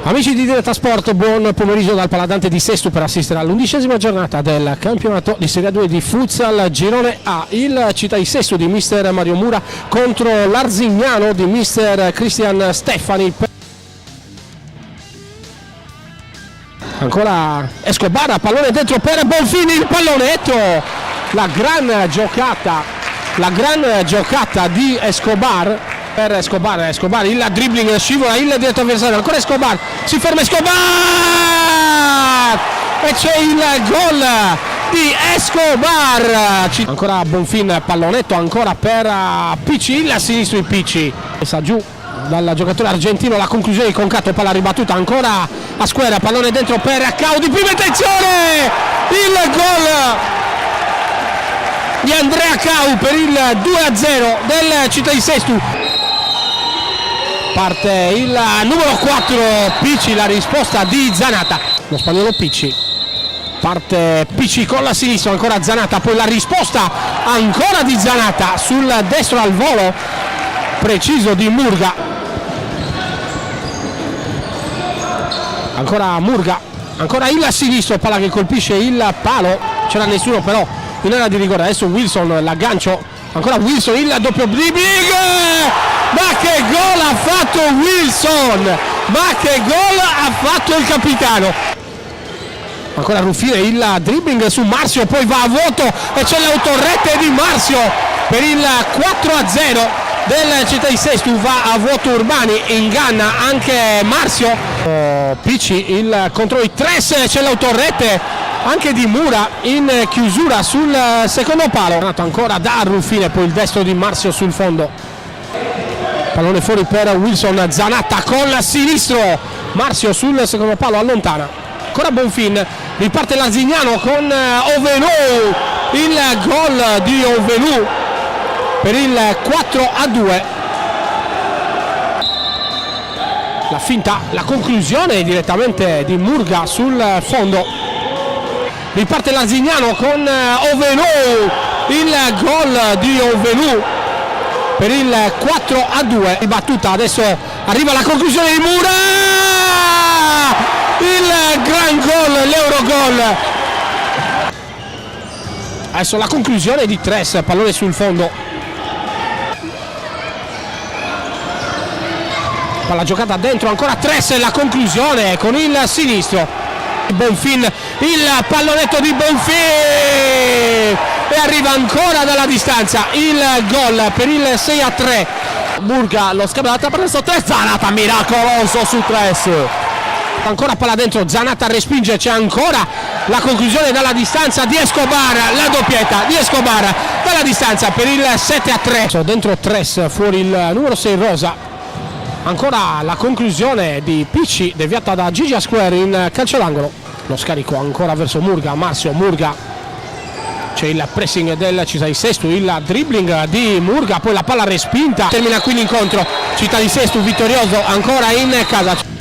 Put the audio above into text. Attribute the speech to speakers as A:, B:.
A: Amici di Diretta Sport, buon pomeriggio dal Paladante di Sesto per assistere all'11ª giornata del campionato di Serie 2 di Futsal Girone A. Il Città di Sesto di mister Mario Mura contro l'Arzignano di mister Cristian Stefani. Ancora Escobar, pallone dentro per Bonfini, il pallonetto, la gran giocata di Escobar. Per Escobar, il dribbling, scivola il diretto avversario, ancora Escobar, si ferma Escobar e c'è il gol di Escobar. Ancora Bonfin, pallonetto ancora per PC, il sinistro di PC, messa giù dal giocatore argentino, la conclusione di Concato, palla ribattuta ancora a squadra, pallone dentro per Cao di prima intenzione, il gol di Andrea Cao per il 2-0 del Città di Sesto. Parte il numero 4 Picci, la risposta di Zanata, lo spagnolo Picci, parte Picci con la sinistra, ancora Zanata, poi la risposta ancora di Zanata sul destro al volo preciso di Murga, ancora Murga, ancora il sinistro, palla che colpisce il palo, c'era nessuno però in area di rigore, adesso Wilson, l'aggancio, ancora Wilson, il doppio dribbling, ma che gol ha fatto Wilson, ma che gol ha fatto il capitano, ancora Ruffire, il dribbling su Marzio, poi va a vuoto e c'è l'autorete di Marzio per il 4-0 del Città di Sesto, va a vuoto Urbani, inganna anche Marzio, Picci, il contro i Tres, c'è l'autorete anche di Mura in chiusura sul secondo palo, ancora da Ruffine, poi il destro di Marzio sul fondo, pallone fuori per Wilson, Zanatta con il sinistro, Marzio sul secondo palo allontana, ancora Bonfin, riparte l'Arzignano con Ovenu, il gol di Ovenu per il 4-2, la finta, la conclusione direttamente di Murga sul fondo, riparte l'Arzignano con Ovenu, il gol di Ovenu per il 4-2, ribattuta, adesso arriva la conclusione di Mura, il gran gol, l'Eurogol, adesso la conclusione di Tres, pallone sul fondo, palla giocata dentro, ancora Tres, la conclusione con il sinistro, Bonfin, il pallonetto di Bonfin e arriva ancora dalla distanza il gol per il 6-3.
B: Murga lo scambiata per adesso Tres, Zanata miracoloso su Tres,
A: ancora palla dentro, Zanata respinge, c'è ancora la conclusione dalla distanza di Escobar, la doppietta di Escobar dalla distanza per il 7-3, dentro Tres, fuori il numero 6 Rosa, ancora la conclusione di Picci deviata da Gigi Square in calcio d'angolo, lo scarico ancora verso Murga, Marzio, Murga, c'è il pressing del Città di Sesto, il dribbling di Murga, poi la palla respinta, termina qui l'incontro, Città di Sesto vittorioso ancora in casa.